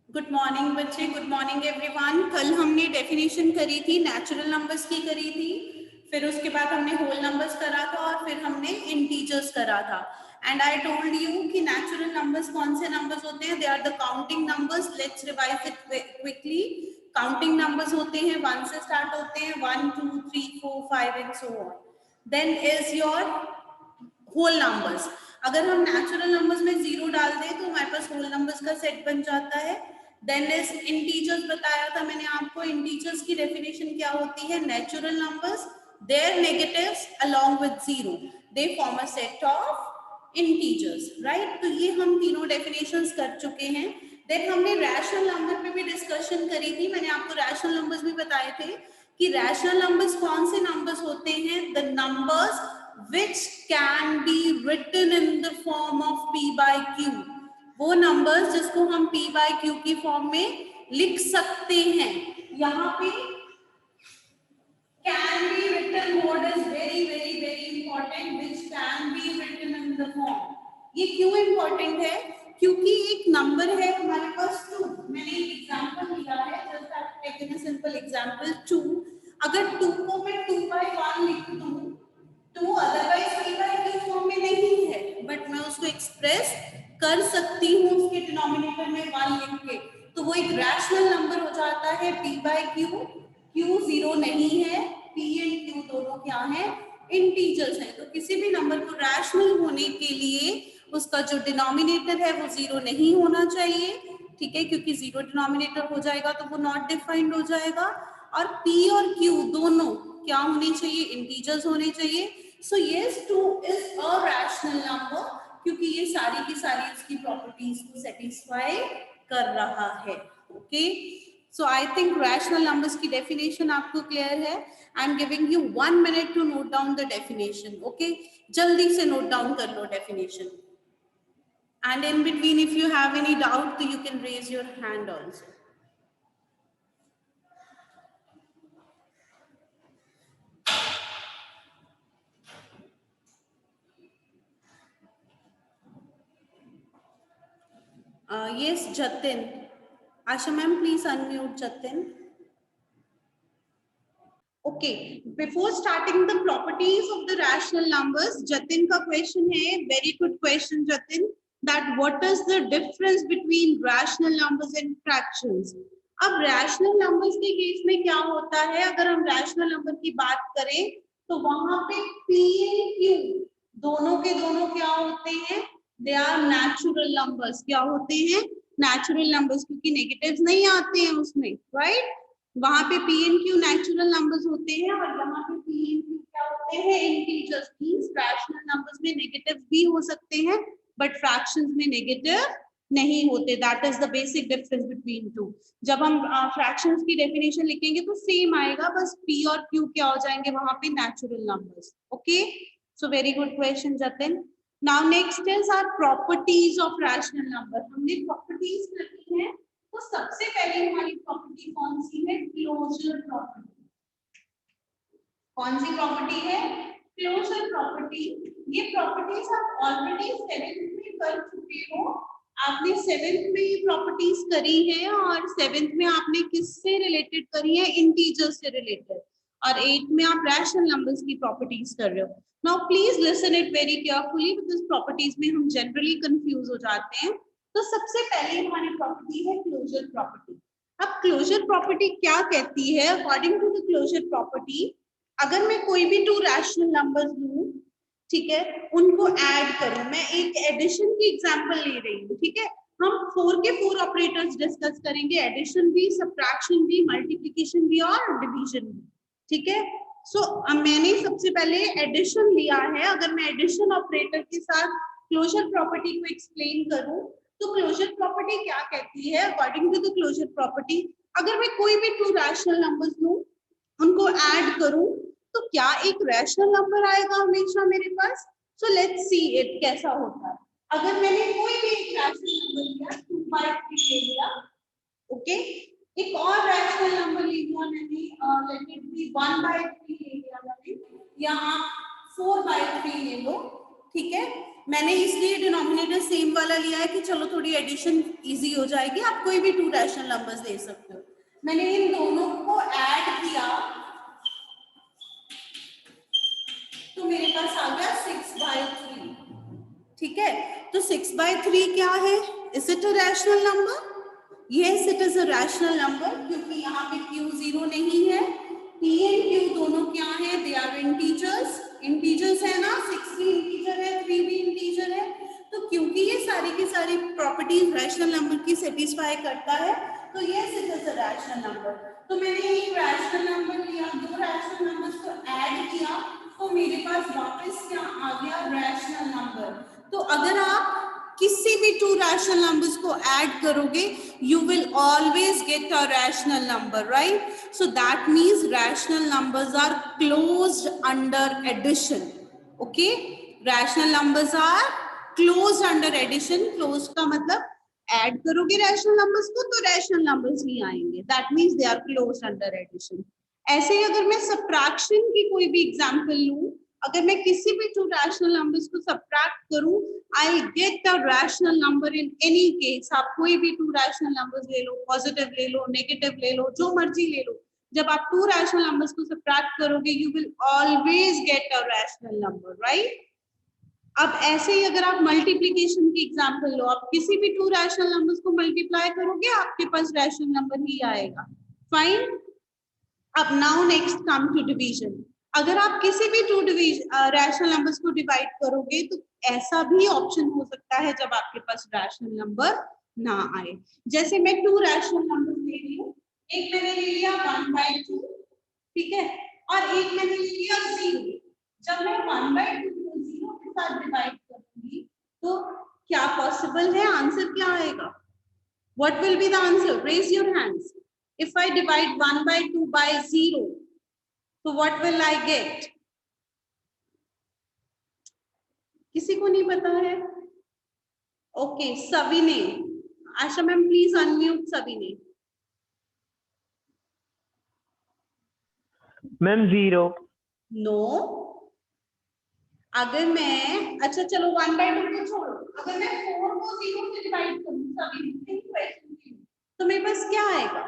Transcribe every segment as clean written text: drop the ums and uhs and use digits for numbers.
Good morning बच्चे, good morning everyone. कल हमने डेफिनेशन करी थी, नेचुरल नंबर्स की करी थी, फिर उसके बाद हमने होल नंबर्स करा था और फिर हमने इंटीजर्स करा था। एंड आई टोल्ड यू कि नेचुरल नंबर्स कौन से नंबर्स होते हैं? They are the counting numbers. Let's revise it quickly. Counting numbers होते हैं, 1 से स्टार्ट होते हैं, 1 2 3 4 5 and so on. Then is your whole numbers. अगर हम नेचुरल नंबर्स में जीरो डाल दें तो हमारे पास होल नंबर्स का सेट बन जाता है। देन इज इंटीजर्स, बताया था मैंने आपको। इंटीजर्स की डेफिनेशन क्या होती है? Natural numbers, their negatives along with zero, they form a set of integers, right? तो ये हम तीनों डेफिनेशंस कर चुके हैं। देन हमने रैशनल नंबर पे भी डिस्कशन करी थी। मैंने आपको रैशनल नंबर्स भी बताए थे कि रैशनल नंबर्स कौन से नंबर्स होते हैं? The numbers which can be written in the form of p by q। वो नंबर्स जिसको हम p by q की फॉर्म में लिख सकते हैं। यहाँ पे can be written word is very very very important, which can be written in the form। ये क्यों इंपॉर्टेंट है? क्योंकि एक नंबर है हमारे पास 2। मैंने एक एग्जांपल लिया है, just I have taken a simple example 2। अगर 2 को मैं 2 by 1 लिख दूं तो otherwise p by q form में नहीं है, बट मैं उसको एक्सप्रेस कर सकती हूँ उसके डिनोमिनेटर में 1 लिख के, तो वो एक रैशनल नंबर हो जाता है p by q। q zero नहीं है, p एंड q दोनों क्या है? इंटीजर्स हैं। तो किसी भी नंबर को रैशनल होने के लिए उसका जो डिनोमिनेटर है वो जीरो नहीं होना चाहिए, ठीक है? क्योंकि जीरो डिनोमिनेटर हो जाएगा तो वो नॉट डिफाइंड हो जाएगा। और p और q दोनों क्या होने चाहिए? इंटीजर्स होने चाहिए। So yes, 2 is a rational number क्योंकि ये सारी की सारी इसकी प्रॉपर्टीज को सेटिस्फाई कर रहा है। Okay, so I think rational numbers की डेफिनेशन आपको क्लियर है। I am giving you 1 minute to note down the definition. Okay, जल्दी से नोट डाउन कर लो definition, and in between if you have any doubt तो you can raise your hand also. Yes, Jatin. Asha ma'am, please unmute Jatin. Okay, before starting the properties of the rational numbers, Jatin का question है, very good question Jatin, that what is the difference between rational numbers and fractions? अब rational numbers के case में क्या होता है? अगर हम rational number की बात करें तो वहां पे p and q दोनों के दोनों क्या होते हैं? They are natural numbers. क्या होते हैं? नेचुरल नंबर्स, क्योंकि नेगेटिव्स नहीं आते हैं उसमें, राइट? वहां पे p and q natural numbers होते हैं और यहाँ पे p एंड q क्या होते हैं? इंटीजर्स। मींस रैशनल नंबर्स में नेगेटिव भी हो सकते हैं बट फ्रैक्शंस में नेगेटिव नहीं होते। That is the basic difference between two. जब हम फ्रैक्शंस की डेफिनेशन लिखेंगे तो सेम आएगा, बस p और q क्या हो जाएंगे वहां पे? Natural numbers. Okay, so very good question Jatin. Now next is our properties of rational number. हमने प्रॉपर्टीज करनी है, तो सबसे पहले हमारी प्रॉपर्टी कौन सी है? Closure property. कौन सी प्रॉपर्टी है? Closure property. ये प्रॉपर्टीज आप ऑलरेडी 7th में कर चुके हो। आपने 7th में ये प्रॉपर्टीज करी है और 7th में आपने किससे रिलेटेड करी है? इंटीजर्स से रिलेटेड। और 8th में आप रैशनल नंबर्स की प्रॉपर्टीज कर रहे हो। Now please listen it very carefully, because properties में हम जनरली कंफ्यूज हो जाते हैं। तो सबसे पहले हमारी प्रॉपर्टी है क्लोजर प्रॉपर्टी। अब क्लोजर प्रॉपर्टी क्या कहती है? According to the closure property, अगर मैं कोई भी 2 रैशनल नंबर्स लूं, ठीक है, उनको ऐड करूं, मैं एक एडिशन की एग्जांपल ले रही हूं, ठीक है? हम 4 के 4 ऑपरेटर्स डिस्कस करेंगे, एडिशन भी, सब्ट्रैक्शन भी, मल्टीप्लिकेशन भी और डिवीजन भी, ठीक है? सो मैंने सबसे पहले एडिशन लिया है। अगर मैं एडिशन ऑपरेटर के साथ क्लोजर प्रॉपर्टी को एक्सप्लेन करूं तो क्लोजर प्रॉपर्टी क्या कहती है? According to the closure property, अगर मैं कोई भी 2 रैशनल नंबर्स लूं, उनको ऐड करूं, तो क्या एक रैशनल नंबर आएगा हमेशा मेरे पास? सो लेट्स सी इट कैसा होता है। अगर मैंने कोई भी एक रैशनल नंबर लिया, 2/3 ले लिया, ओके, एक और रैशनल नंबर ले लिया मैंने, लेट इट बी 1/3 ले लिया मैंने, या आप 4/3 ले लो, ठीक है, मैंने इसलिए डिनोमिनेटर सेम वाला लिया है कि चलो थोड़ी एडिशन इजी हो जाएगी, आप कोई भी 2 रैशनल नंबर्स ले सकते हो। मैंने इन दोनों को ऐड किया तो मेरे पास आ गया 6/3। ठीक है, तो 6/3 क्या है? Is it a rational number? Yes, it is a rational number, क्योंकि यहाँ पे Q 0 नहीं है। P एंड Q दोनों क्या है? They are integers. इंटीजर्स है ना, 6 भी इंटीजर है, 3 भी इंटीजर है। तो क्योंकि ये सारी की सारी प्रॉपर्टीज रैशनल नंबर की सेटिस्फाई करता है, तो yes, it is a rational number. तो मैंने एक रैशनल नंबर लिया, 2 रैशनल नंबर्स को ऐड किया, तो मेरे पास वापस क्या आ गया? Rational number. तो अगर आप किसी भी 2 रैशनल नंबर्स को ऐड करोगे, you will always get a rational number, right? So that means rational numbers are closed under addition. Okay, rational numbers are closed under addition. Closed का मतलब ऐड करोगे रैशनल नंबर्स को तो rational numbers ही आएंगे, that means they are closed under addition. ऐसे ही अगर मैं सब्ट्रैक्शन की कोई भी एग्जांपल लूं, अगर मैं किसी भी 2 रैशनल नंबर्स को सब्ट्रैक्ट करूं, I get a rational number in any case. आप कोई भी 2 रैशनल नंबर्स ले लो, पॉजिटिव ले लो, नेगेटिव ले लो, जो मर्जी ले लो, जब आप 2 रैशनल नंबर्स को सब्ट्रैक्ट करोगे, you will always get a rational number, right? अब ऐसे ही अगर आप मल्टीप्लीकेशन की एग्जांपल लो, आप किसी भी 2 रैशनल नंबर्स को मल्टीप्लाई करोगे, आपके पास रैशनल नंबर ही आएगा। फाइन। अब now next come to division. अगर आप किसी भी 2 रैशनल नंबर्स को डिवाइड करोगे, तो ऐसा भी ऑप्शन हो सकता है जब आपके पास रैशनल नंबर ना आए। जैसे मैं 2 रैशनल नंबर्स ले रही हूँ, एक मैंने ले लिया 1/2, ठीक है, और एक मैंने ले लिया 0। जब मैं 1/2 को 0 के साथ डिवाइड करूंगी, तो क्या पॉसिबल है? आंसर क्या आएगा? What will be the answer? Raise your hands. If I divide 1/2 by 0, so what will I get? किसी को नहीं पता है? ओके, सभी ने। आशा मैम प्लीज अनम्यूट सभी ने। मैम 0। नो, अगर मैं, अच्छा चलो 1/2 को छोड़ो, अगर मैं 4 को 0 से डिवाइड करूं सभी क्वेश्चन, तो मेरे पास क्या आएगा?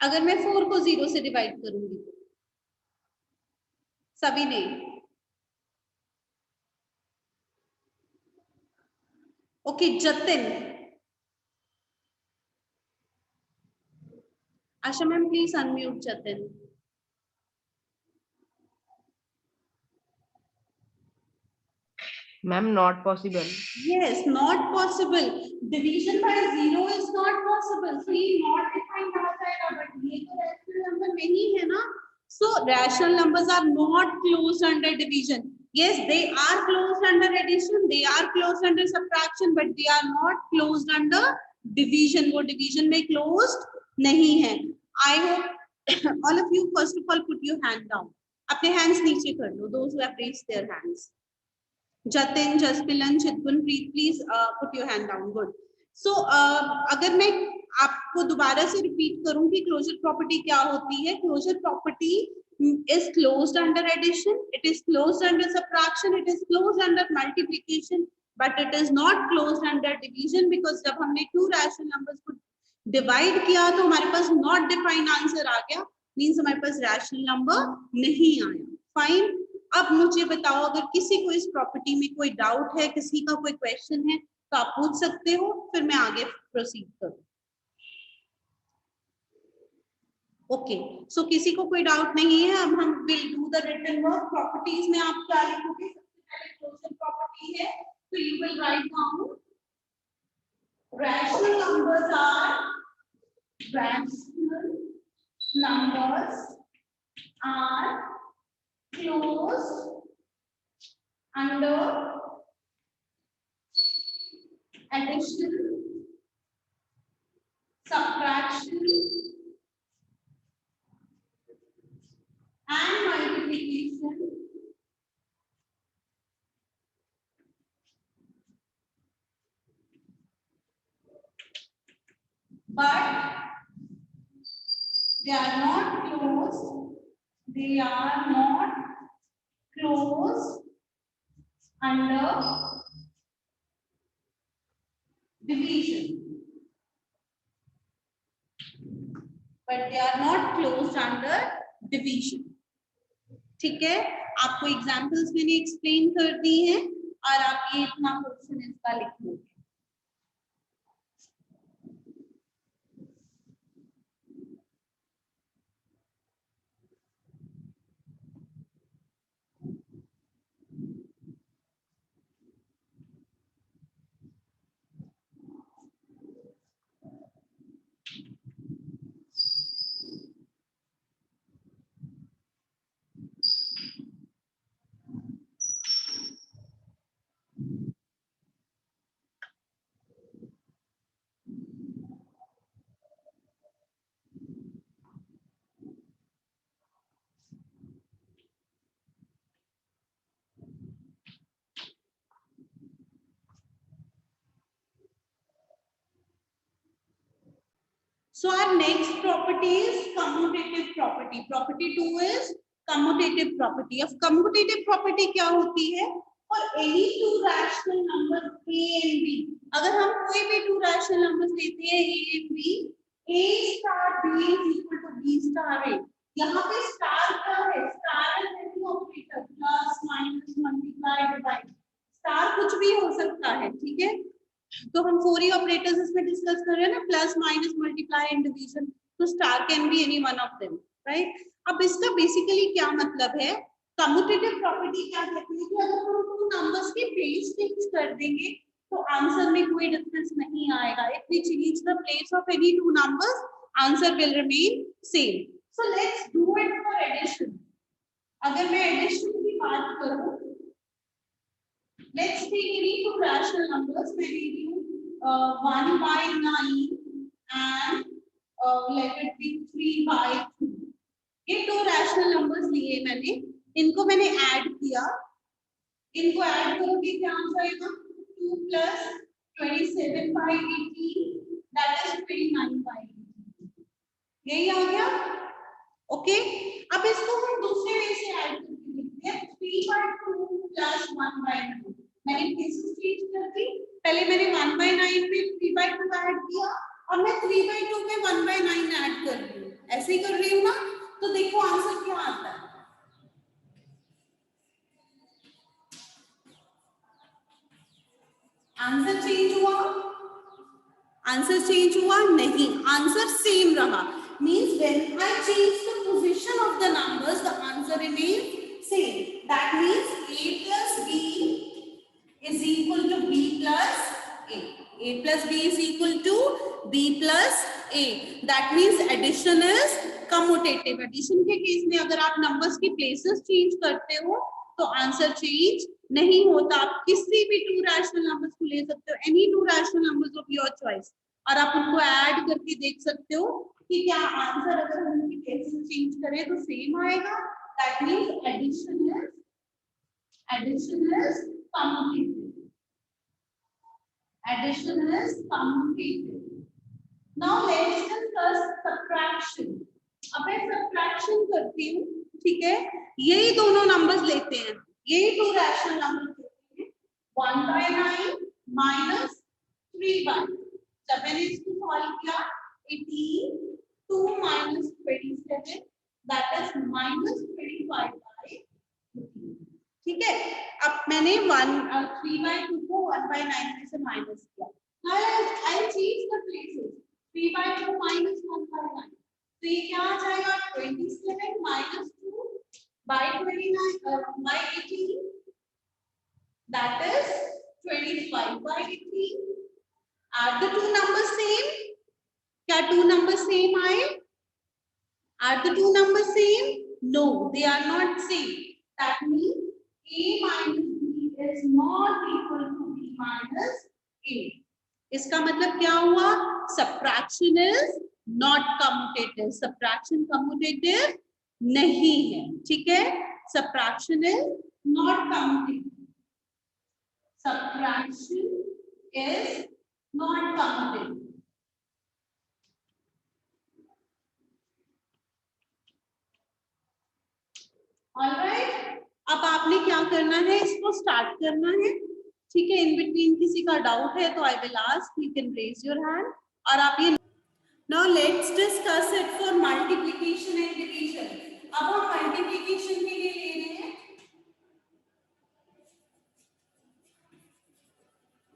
अगर मैं 4 को 0 से डिवाइड करूंगी तो सभी ने। Okay, Jatin. Asha ma'am please unmute Jatin. Ma'am not possible. Yes, not possible. Division by 0 is not possible. So ये not defined आ जाएगा, but ये तो rational number नहीं है ना. So rational numbers are not closed under division. Yes, they are closed under addition. They are closed under subtraction, but they are not closed under division. वो division में closed नहीं है. I hope all of you first of all put your hand down. अपने hands नीचे कर लो. Those who have raised their hands. Jatin, Jaspilan, Chitgunpreet, please put your hand down. Good. So अगर मैं आपको दोबारा से रिपीट करूं कि क्लोजर प्रॉपर्टी क्या होती है, closure property is closed under addition, it is closed under subtraction, it is closed under multiplication, but it is not closed under division, because जब हमने 2 rational numbers को डिवाइड किया तो हमारे पास नॉट डिफाइंड आंसर आ गया, मींस हमारे पास rational number नहीं आया। फाइन। अब मुझे बताओ, अगर किसी को इस प्रॉपर्टी में कोई डाउट है, किसी का कोई क्वेश्चन है, तो आप पूछ सकते हो, फिर मैं आगे प्रोसीड करूं। ओके, सो किसी को कोई डाउट नहीं है। अब हम will do the written work. Properties में आप क्या लिखोगे? सबसे पहले क्लोजर प्रॉपर्टी है, तो you will write down rational numbers are closed under addition, subtraction and multiplication, but they are not closed. They are not closed under division, but they are not closed under division. ठीक है, आपको examples मैंने explain कर दी हैं और आप ये इतना क्वेश्चन इसका लिख लोगे. So our next property is commutative property. Property 2 is commutative property. अब commutative property क्या होती है? For any two rational numbers a and b, अगर हम कोई भी two rational numbers लेते हैं a and b, a star b is equal to b star a. यहाँ पे star क्या है? Star is any operator, plus, minus, multiply, divide. Star कुछ भी हो सकता है, ठीक है? तो हम 4 ही ऑपरेटर्स इसमें डिस्कस कर रहे हैं ना, plus minus multiply and division, तो star can be any one of them, right. अब इसका बेसिकली क्या मतलब है, कम्यूटेटिव प्रॉपर्टी क्या कहती है कि अगर हम टू नंबर्स के प्लेस चेंज कर देंगे तो आंसर में कोई डिफरेंस नहीं आएगा. If we change the place of any two numbers, answer will remain same. So let's do it for addition. अगर मैं एडिशन की बात करूं, let's take any two rational numbers. मैं ले रही हूँ 1 by 9 and let it be 3 by 2. ये दो rational numbers लिए मैंने, इनको मैंने ऐड किया. इनको ऐड करोगे क्या आंसर आएगा? 2 plus 27 by 18, that is 29 by 18. यही आ गया. ओके, अब इसको हम दूसरे वे से ऐड करके लिखते हैं. 3 by 2 plus 1 by 2. मैंने प्लेसेस चेंज कर दी. पहले मैंने 1 by 9 पे 3 by 2 ऐड किया और मैं 3 by 2 पे 1 by 9 ऐड कर रही हूँ. ऐसे ही कर रही हूँ ना, तो देखो आंसर क्या आता है. आंसर चेंज हुआ? आंसर चेंज हुआ नहीं, आंसर सेम रहा. Means when I change the position of the numbers, the answer remains same. That means a plus b is equal to b plus a. A plus b is equal to b plus a. That means addition is commutative. Addition के case में अगर आप numbers की places change करते हो तो answer change नहीं होता. आप किसी भी टू रैशनल नंबर्स को ले सकते हो, any two rational numbers of your choice, और आप उनको ऐड करके देख सकते हो कि क्या आंसर अगर हम उनकी प्लेसेस चेंज करें तो सेम आएगा. That means addition is commutative. Addition is commutative. Now let's discuss subtraction. अब मैं subtraction करती हूँ, ठीक है. यही दोनों नंबर्स लेते हैं, यही टू रैशनल नंबर्स लेते हैं. 1 by 9 minus 3 by. जब मैंने इसको सॉल्व किया, 18 2 minus 27, that is minus 25 by 15. ठीक है. अब मैंने 3 by 2 को 1 by 9 में से माइनस किया. Now I'll change the places. 3 by 2 minus 1 by 9. तो ये क्या आ जाएगा? 27 minus 2 by 29 by 18. That is 25 by 18. Are the two numbers same? क्या two numbers same आए? Are the two numbers same? No, they are not same. That means a minus b is not equal to b minus a. इसका मतलब क्या हुआ? Subtraction is not commutative. Subtraction commutative नहीं है, ठीक है. Subtraction is not commutative. Subtraction is not commutative. All right. अब आपने क्या करना करना है, इसको स्टार्ट करना है, ठीक है। इन बिटवीन किसी का डाउट है तो I will ask, you can raise your hand. और आप ये now let's discuss it for multiplication and division. अब हम मल्टीप्लिकेशन के लिए ले रहे हैं,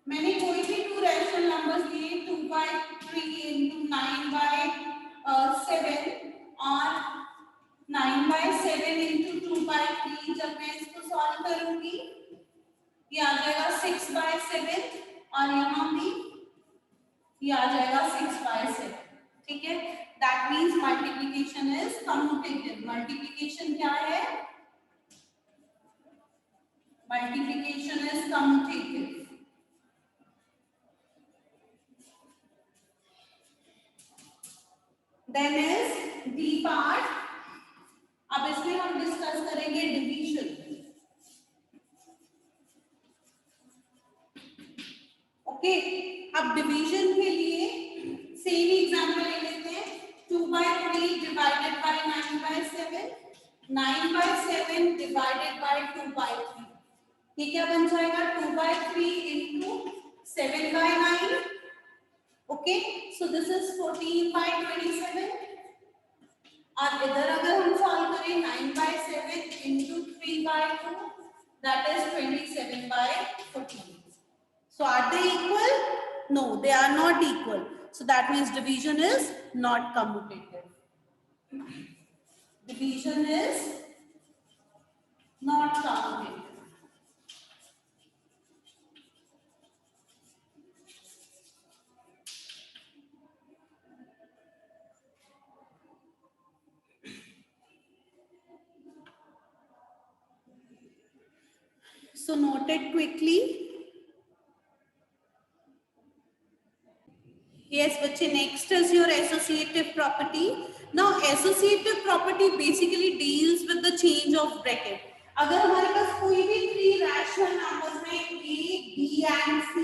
मैंने कोई भी टू रैशनल नंबर्स लिए, 2/3 into 9/7 और 9/7 into 2/3। जब मैं इसको सॉल्व करूंगी ये आ जाएगा 6/7 और यहाँ भी ये आ जाएगा 6/7, ठीक है। That means multiplication is commutative. Multiplication क्या है? Multiplication is commutative. Then is D part. अब इसमें हम डिस्कस करेंगे डिवीजन। ओके, अब डिवीजन के लिए सेम एग्जांपल ले लेते हैं। 2/3 डिवाइडेड बाय 9/7, 9/7 डिवाइडेड बाय 2/3। ये क्या बन जाएगा? 2/3 into 7/9। Okay, so this is 14/27। और इधर अगर हम सॉल्व करें 9/7 into 3/2, that is 27/14. So are they equal? No, they are not equal. So that means division is not commutative. Division is not commutative. So note it quickly. Yes, बच्चे, next is your associative property. Now associative property basically deals with the change of bracket. अगर हमारे पास कोई भी 3 rational numbers हैं A, B and C,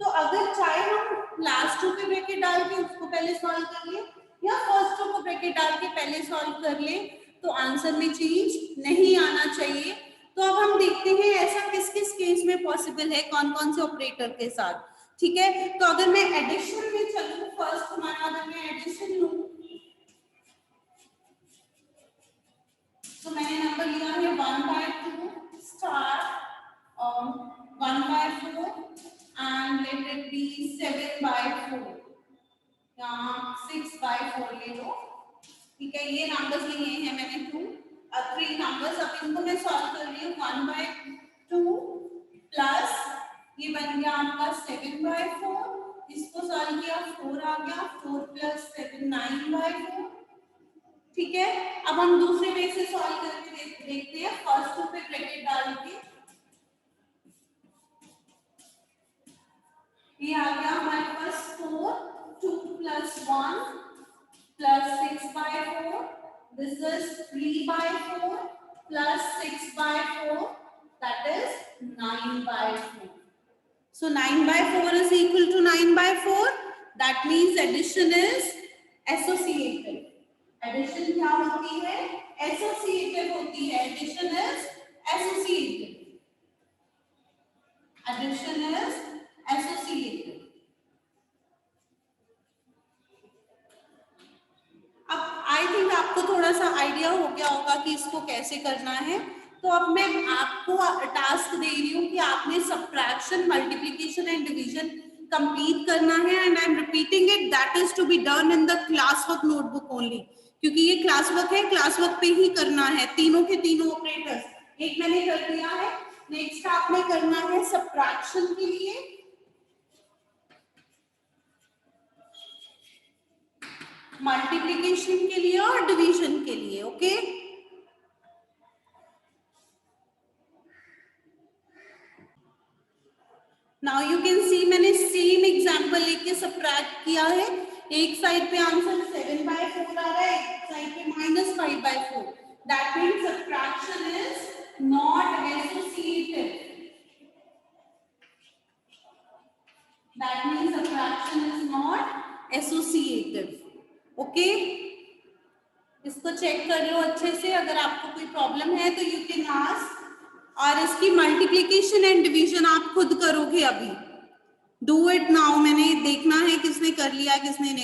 तो अगर चाहे हम लास्ट रो पे ब्रैकेट डाल के उसको पहले सॉल्व कर ले या फर्स्ट रो को ब्रैकेट डाल के पहले सॉल्व कर ले, तो आंसर में चेंज नहीं आना चाहिए। तो अब हम देखते हैं ऐसा किस किस केस में पॉसिबल है, कौन कौन से ऑपरेटर के साथ, ठीक है। तो अगर मैं एडिशन में चलूं, फर्स्ट हमारा अगर मैं एडिशन लूं, तो मैंने नंबर लिया है 1/2 star 1/4 and let it be 7/4 या 6/4 ले लो, ठीक है। ये नंबर्स लिए हैं मैंने 3 नंबर्स। अब इनको मैं सॉल्व कर रही हूँ। 1/2 प्लस ये बन गया आपका 7/4, इसको सॉल्व किया 4 आ गया, 4 + 7 9/4, ठीक है। अब हम दूसरे वे से सॉल्व करके देखते हैं। फर्स्ट रो पे ब्रैकेट डाल के ये आ गया हमारे पास 4, 2 + 1 + 6/4, this is 3/4 + 6/4, that is 9/4. So 9/4 is equal to 9/4. That means addition is associative. Addition क्या होती है? Associative होती है। Addition is associative. Addition is associative. अब आई थिंक आपको थोड़ा सा आइडिया हो गया होगा कि इसको कैसे करना है। तो अब मैं आपको टास्क दे रही हूँ कि आपने subtraction, multiplication and division complete करना है, and I am repeating it, that is to be done in the class work notebook only, क्योंकि ये क्लास वर्क है, क्लास वर्क पे ही करना है। तीनों के तीनों ऑपरेटर्स एक मैंने कर दिया है। नेक्स्ट आपने करना है सब्ट्रैक्शन के लिए, मल्टीप्लिकेशन के लिए और डिवीजन के लिए। Okay, now you can see मैंने सेम एग्जांपल लेके सब्ट्रैक्ट किया है। एक साइड पे आंसर 7/4 आ रहा है, एक साइड पे -5/4। That means subtraction is not associative. That means subtraction is not associative. Okay, इसको चेक कर लो अच्छे से। अगर आपको कोई प्रॉब्लम है तो यू कैन आस्क और इसकी मल्टीप्लिकेशन एंड डिवीजन आप खुद करोगे अभी। Do it now. मैंने देखना है किसने कर लिया किसने नहीं।